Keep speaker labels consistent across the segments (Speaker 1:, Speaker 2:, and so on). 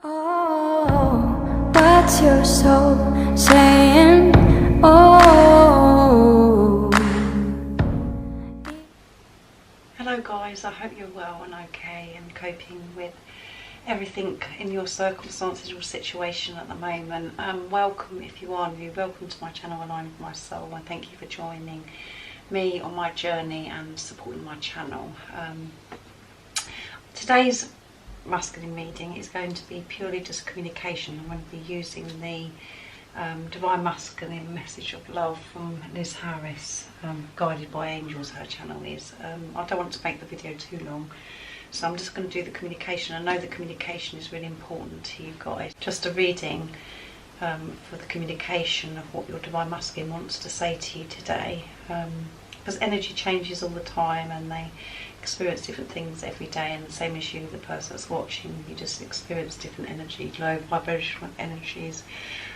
Speaker 1: Oh, what's your soul saying? Oh.
Speaker 2: Hello guys, I hope you're well and okay and coping with everything in your circumstances or situation at the moment. Welcome if you are new, welcome to my channel Align with My Soul, and thank you for joining me on my journey and supporting my channel. Today's masculine reading is going to be purely just communication. I'm going to be using the Divine Masculine Message of Love from Liz Harris, Guided by Angels, her channel is. I don't want to make the video too long, so I'm just going to do the communication. I know the communication is really important to you guys. Just a reading for the communication of what your Divine Masculine wants to say to you today. Because energy changes all the time and they experience different things every day, and the same as you, the person that's watching, you just experience different energy, low vibrational energies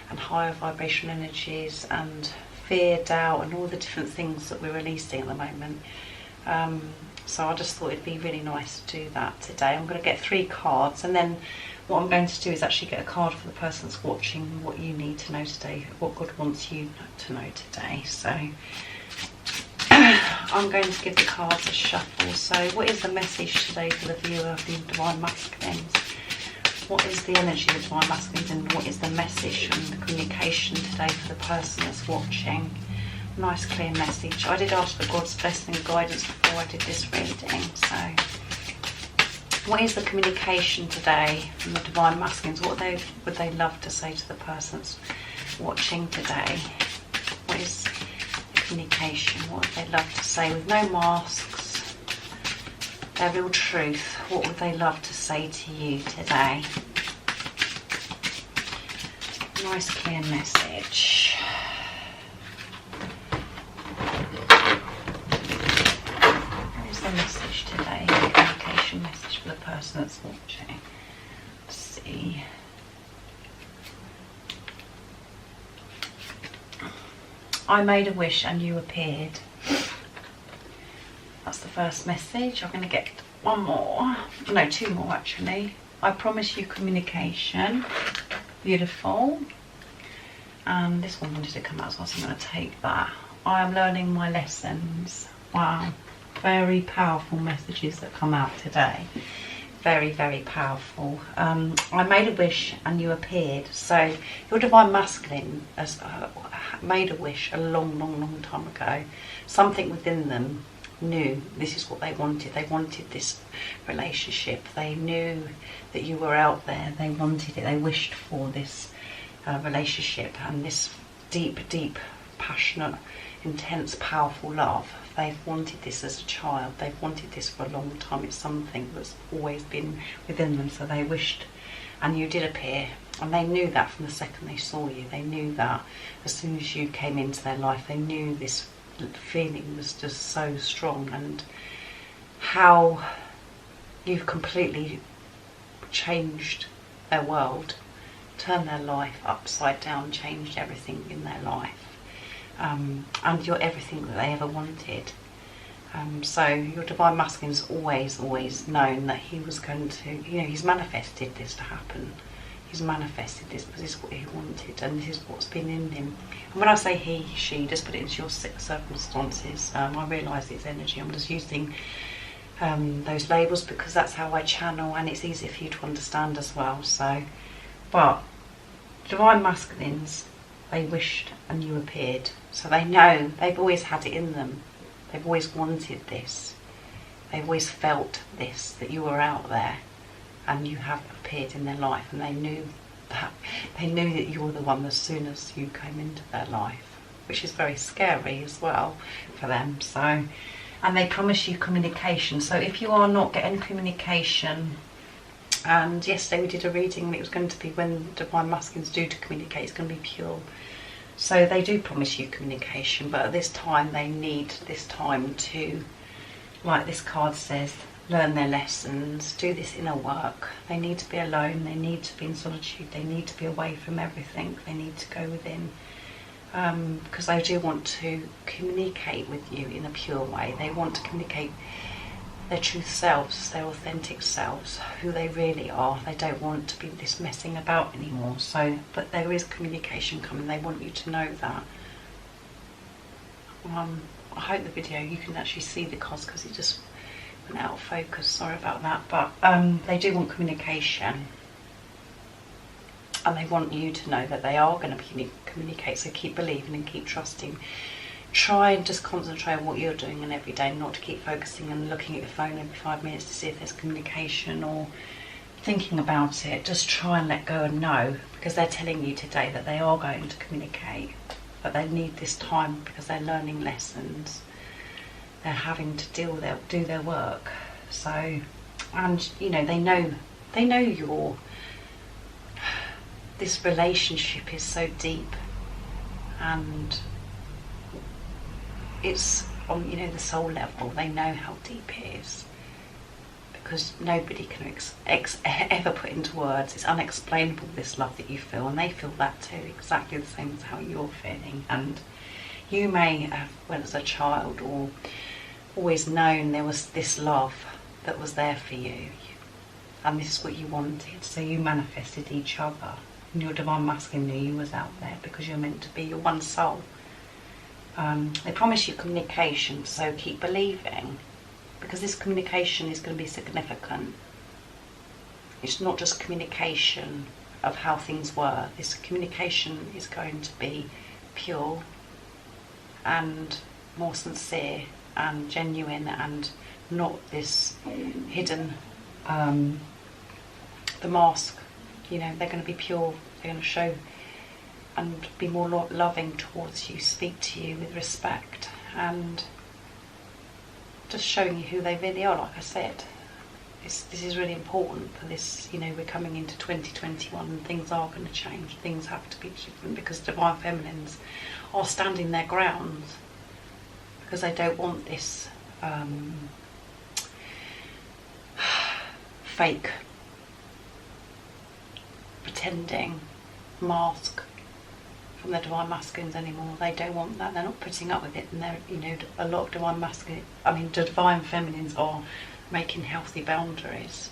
Speaker 2: and higher vibrational energies, and fear, doubt, and all the different things that we're releasing at the moment. So I just thought it'd be really nice to do that today. I'm going to get 3 cards, and then what I'm going to do is actually get a card for the person that's watching, what you need to know today, what God wants you to know today. So I'm going to give the cards a shuffle. So what is the message today for the viewer of the Divine Masculines? What is the energy of Divine Masculines, and what is the message and the communication today for the person that's watching? Nice clear message. I did ask for God's blessing and guidance before I did this reading. So what is the communication today from the Divine Masculines? What would they love to say to the person that's watching today? What is communication? What would they love to say with no masks, their real truth? What would they love to say to you today? Nice clear message. What is the message today? The communication message for the person that's watching. Let's see. I made a wish and you appeared. That's the first message. I'm going to get one more. No, 2 more actually. I promise you communication. Beautiful. And this one wanted to come out, so I'm going to take that. I am learning my lessons. Wow. Very powerful messages that come out today. Very, very powerful. I made a wish and you appeared. So your Divine Masculine has made a wish a long, long, long time ago. Something within them knew this is what they wanted. They wanted this relationship. They knew that you were out there. They wanted it. They wished for this relationship and this deep, deep, passionate, intense, powerful love. They've wanted this as a child. They've wanted this for a long time. It's something that's always been within them. So they wished, and you did appear. And they knew that from the second they saw you. They knew that as soon as you came into their life, they knew this feeling was just so strong, and how you've completely changed their world, turned their life upside down, changed everything in their life. And you're everything that they ever wanted. So your Divine Masculine has always known that he was going to, he's manifested this to happen. He's manifested this because this is what he wanted, and this is what's been in him. And when I say he, she, just put it into your circumstances. I realise it's energy. I'm just using those labels because that's how I channel, and it's easier for you to understand as well. So, but Divine Masculines, they wished and you appeared. So they know, they've always had it in them. They've always wanted this. They've always felt this, that you were out there and you have appeared in their life, and they knew that. They knew that you were the one as soon as you came into their life, which is very scary as well for them. So, and they promise you communication. So if you are not getting communication, and yesterday we did a reading and it was going to be when Divine Masculines do to communicate, it's going to be pure. So they do promise you communication, but at this time they need this time to, like this card says, learn their lessons, do this inner work. They need to be alone, they need to be in solitude, they need to be away from everything, they need to go within. Because they do want to communicate with you in a pure way. They want to communicate their truth selves, their authentic selves, who they really are. They don't want to be this messing about anymore. So, but there is communication coming. They want you to know that. I hope the video, you can actually see the cards because it just went out of focus. Sorry about that. But they do want communication. And they want you to know that they are going to communicate. So keep believing and keep trusting. Try and just concentrate on what you're doing and every day, not to keep focusing and looking at your phone every 5 minutes to see if there's communication or thinking about it. Just try and let go and know, because they're telling you today that they are going to communicate, but they need this time because they're learning lessons. They're having to do their work. So, and you know, they know your this relationship is so deep, and it's on, you know, the soul level. They know how deep it is, because nobody can ever put into words. It's unexplainable, this love that you feel, and they feel that too, exactly the same as how you're feeling. And you may have, when as a child, or always known there was this love that was there for you, and this is what you wanted, so you manifested each other, and your divine masculine knew you was out there because you're meant to be your one soul. They promise you communication, so keep believing, because this communication is going to be significant. It's not just communication of how things were. This communication is going to be pure and more sincere and genuine, and not this hidden, the mask. You know, they're going to be pure. They're going to show and be more loving towards you, speak to you with respect, and just showing you who they really are. Like I said, this is really important for this. You know, we're coming into 2021 and things are going to change. Things have to be different, because divine feminines are standing their ground, because they don't want this fake, pretending mask from the divine masculines anymore. They don't want that. They're not putting up with it, and they're, you know, a lot of divine feminines are making healthy boundaries,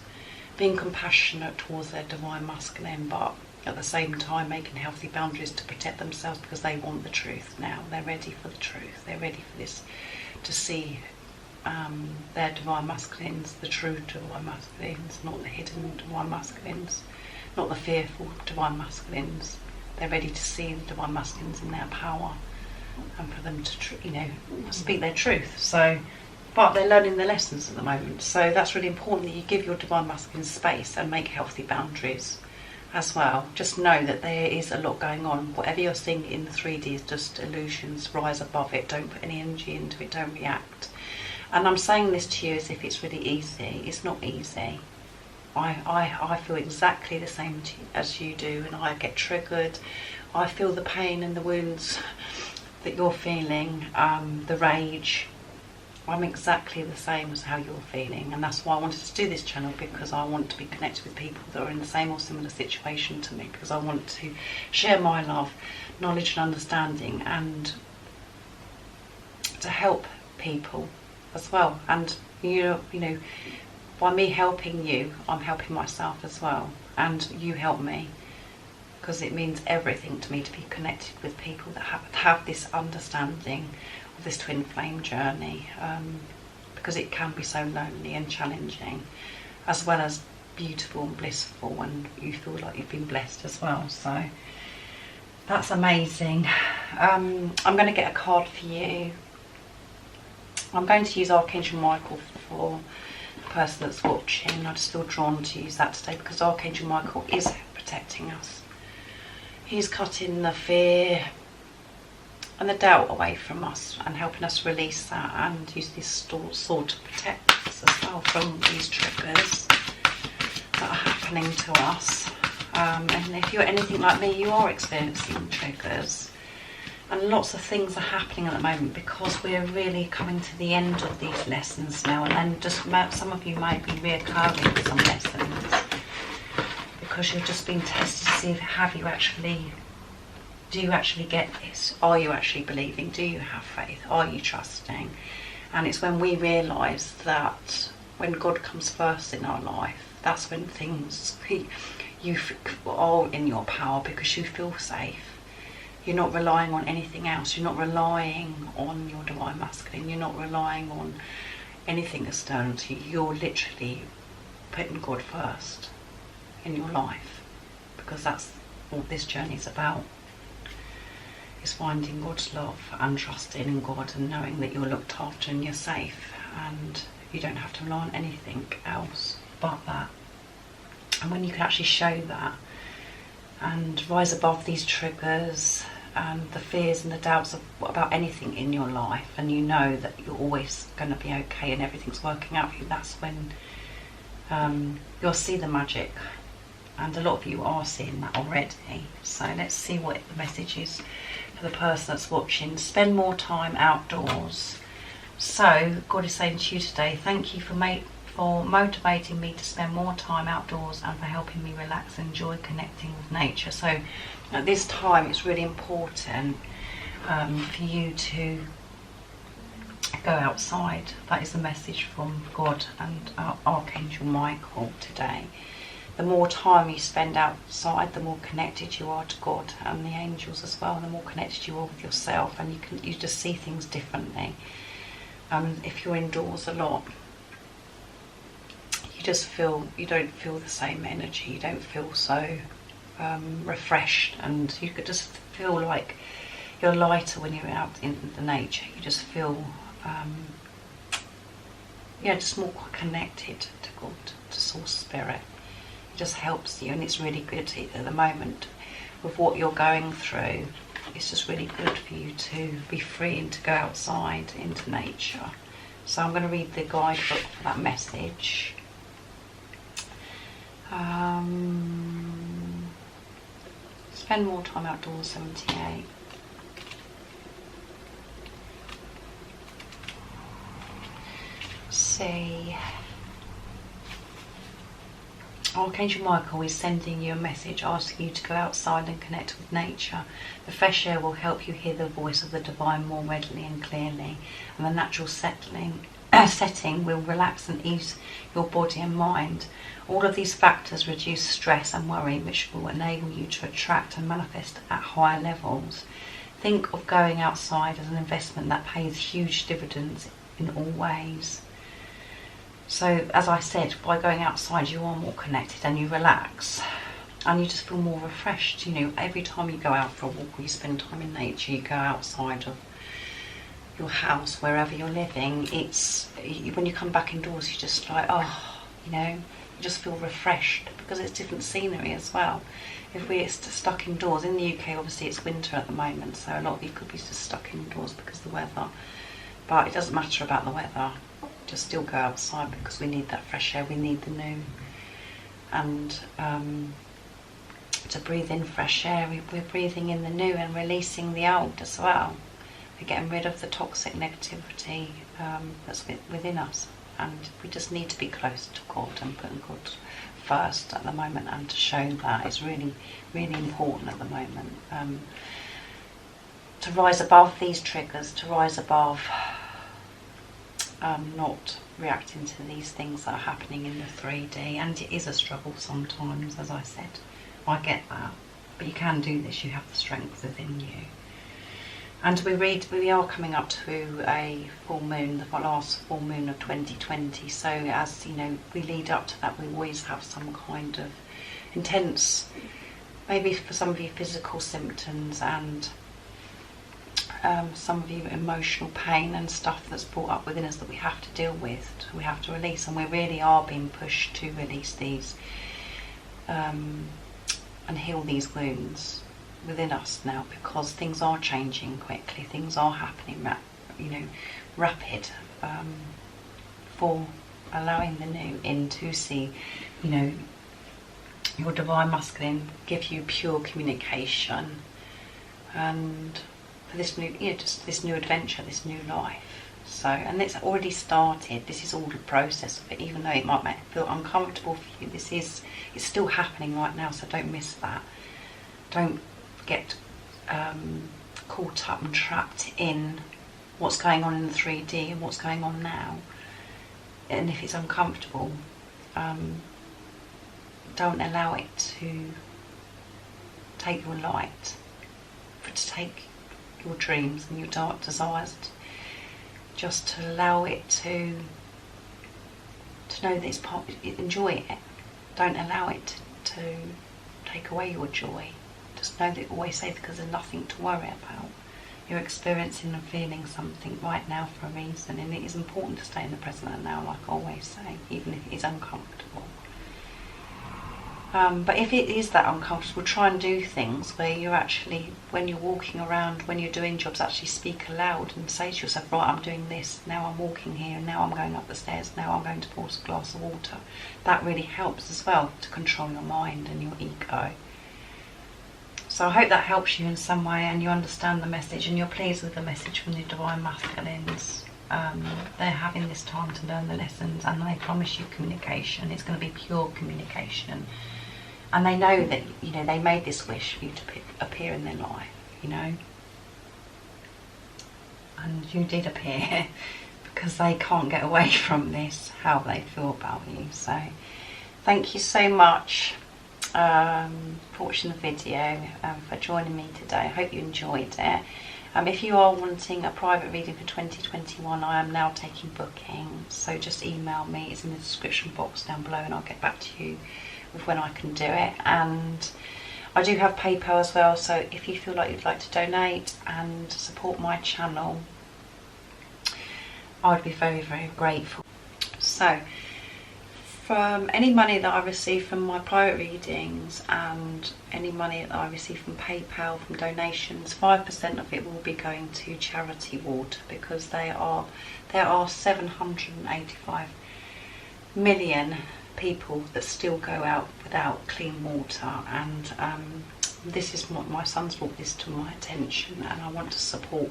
Speaker 2: being compassionate towards their divine masculine, but at the same time making healthy boundaries to protect themselves, because they want the truth now. They're ready for the truth. They're ready for this, to see their divine masculines, the true divine masculines, not the hidden divine masculines, not the fearful divine masculines. They're ready to see the divine masculines in their power, and for them to, you know, speak their truth. So, but they're learning their lessons at the moment. So that's really important, that you give your divine masculine space and make healthy boundaries as well. Just know that there is a lot going on. Whatever you're seeing in the 3D is just illusions. Rise above it. Don't put any energy into it. Don't react. And I'm saying this to you as if it's really easy. It's not easy. I feel exactly the same as you do, and I get triggered. I feel the pain and the wounds that you're feeling, the rage. I'm exactly the same as how you're feeling, and that's why I wanted to do this channel, because I want to be connected with people that are in the same or similar situation to me, because I want to share my love, knowledge and understanding, and to help people as well. And you know, by me helping you, I'm helping myself as well, and you help me, because it means everything to me to be connected with people that have this understanding of this twin flame journey, because it can be so lonely and challenging, as well as beautiful and blissful, and you feel like you've been blessed as well. So that's amazing. I'm going to get a card for you. I'm going to use Archangel Michael for person that's watching. I just feel drawn to use that today, because Archangel Michael is protecting us. He's cutting the fear and the doubt away from us, and helping us release that, and use this sword to protect us as well from these triggers that are happening to us. And if you're anything like me, you are experiencing triggers. And lots of things are happening at the moment, because we're really coming to the end of these lessons now. And then just some of you might be reoccurring with some lessons, because you're just being tested to see, do you actually get this? Are you actually believing? Do you have faith? Are you trusting? And it's when we realise that when God comes first in our life, that's when things, you are in your power because you feel safe. You're not relying on anything else. You're not relying on your divine masculine. You're not relying on anything external to you. You're literally putting God first in your life, because that's what this journey is about. It's finding God's love and trusting in God and knowing that you're looked after and you're safe, and you don't have to rely on anything else but that. And when you can actually show that and rise above these triggers and the fears and the doubts about anything in your life, and you know that you're always going to be okay and everything's working out for you, that's when you'll see the magic. And a lot of you are seeing that already. So let's see what the message is for the person that's watching. Spend more time outdoors. So God is saying to you today, thank you for motivating me to spend more time outdoors and for helping me relax and enjoy connecting with nature. So at this time it's really important for you to go outside. That is the message from God and Archangel Michael today. The more time you spend outside, the more connected you are to God and the angels as well, the more connected you are with yourself, and you just see things differently. If you're indoors a lot, you don't feel the same energy, you don't feel so refreshed, and you could just feel like you're lighter when you're out in the nature. You just feel just more connected to God, to Source Spirit. It just helps you, and it's really good at the moment with what you're going through. It's just really good for you to be free and to go outside into nature. So I'm going to read the guidebook for that message. Spend more time outdoors, 78. See. Archangel Michael is sending you a message asking you to go outside and connect with nature. The fresh air will help you hear the voice of the divine more readily and clearly, and the natural setting will relax and ease your body and mind. All of these factors reduce stress and worry, which will enable you to attract and manifest at higher levels. Think of going outside as an investment that pays huge dividends in all ways. So, as I said, by going outside you are more connected and you relax and you just feel more refreshed. You know, every time you go out for a walk or you spend time in nature, you go outside of your house, wherever you're living, when you come back indoors, you're just like, you just feel refreshed because it's different scenery as well. If we're stuck indoors, in the UK obviously it's winter at the moment, so a lot of you could be just stuck indoors because of the weather, but it doesn't matter about the weather. Just still go outside because we need that fresh air, we need the new, and to breathe in fresh air, we're breathing in the new and releasing the old as well. We're getting rid of the toxic negativity that's within us, and we just need to be close to God and putting God first at the moment, and to show that is really, really important at the moment. To rise above these triggers, to rise above not reacting to these things that are happening in the 3D, and it is a struggle sometimes, as I said. I get that, but you can do this. You have the strength within you. And we are coming up to a full moon, the last full moon of 2020. So as you know, we lead up to that, we always have some kind of intense, maybe for some of you physical symptoms, and some of you emotional pain and stuff that's brought up within us that we have to deal with, we have to release, and we really are being pushed to release these and heal these wounds within us now, because things are changing quickly, things are happening rapid, for allowing the new in to see, your divine masculine give you pure communication, and for this new, just this new adventure, this new life. So, and it's already started. This is all the process of it, even though it might feel uncomfortable for you. it's still happening right now, so don't miss that. Don't get caught up and trapped in what's going on in the 3D and what's going on now. and if it's uncomfortable, don't allow it to take your light, for to take your dreams and your dark desires. Just to allow it to know that it's part. Enjoy it. Don't allow it to take away your joy. Just know that, always say, because there's nothing to worry about. You're experiencing and feeling something right now for a reason, and it is important to stay in the present and now, like I always say, even if it is uncomfortable. But if it is that uncomfortable, try and do things where you're actually, when you're walking around, when you're doing jobs, actually speak aloud and say to yourself, right, I'm doing this, now I'm walking here, and now I'm going up the stairs, now I'm going to pour a glass of water. That really helps as well to control your mind and your ego. So I hope that helps you in some way, and you understand the message and you're pleased with the message from the Divine Masculines. They're having this time to learn the lessons, and they promise you communication. It's going to be pure communication. And they know that, you know, they made this wish for you to appear in their life, you know. And you did appear, because they can't get away from this, how they feel about you. So thank you so much for watching the video, for joining me today. I hope you enjoyed it. If you are wanting a private reading for 2021, I am now taking bookings, so just email me. It's in the description box down below, and I'll get back to you with when I can do it. And I do have PayPal as well, so if you feel like you'd like to donate and support my channel, I'd be very, very grateful. So from any money that I receive from my private readings and any money that I receive from PayPal, from donations, 5% of it will be going to charity water, because there are 785 million people that still go out without clean water, and this is what my son's brought this to my attention, and I want to support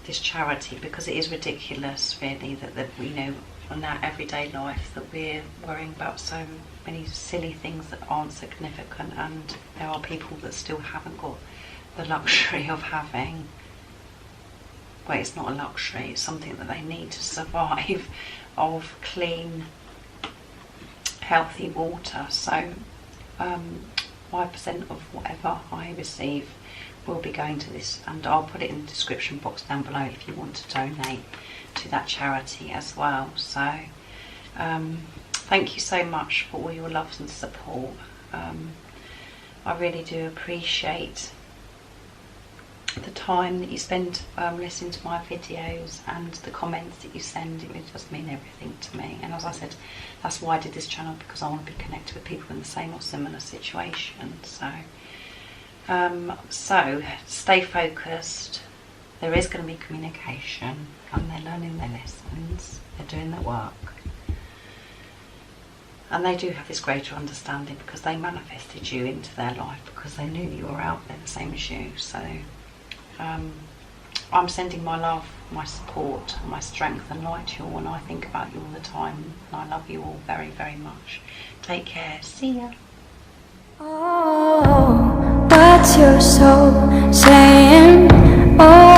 Speaker 2: this charity, because it is ridiculous really that you know, in our everyday life, that we're worrying about so many silly things that aren't significant, and there are people that still haven't got the luxury of having, well, it's not a luxury, it's something that they need to survive, of clean, healthy water. So 5% of whatever I receive will be going to this, and I'll put it in the description box down below if you want to donate to that charity as well. So thank you so much for all your love and support. I really do appreciate the time that you spend listening to my videos, and the comments that you send. It really does mean everything to me, and as I said, that's why I did this channel, because I want to be connected with people in the same or similar situation. So stay focused. There is going to be communication, and they're learning their lessons, they're doing their work, and they do have this greater understanding, because they manifested you into their life, because they knew you were out there the same as you. So I'm sending my love, my support, my strength and light to you all, and I think about you all the time, and I love you all very, very much. Take care. See ya.
Speaker 1: Oh, what's your soul saying? Oh.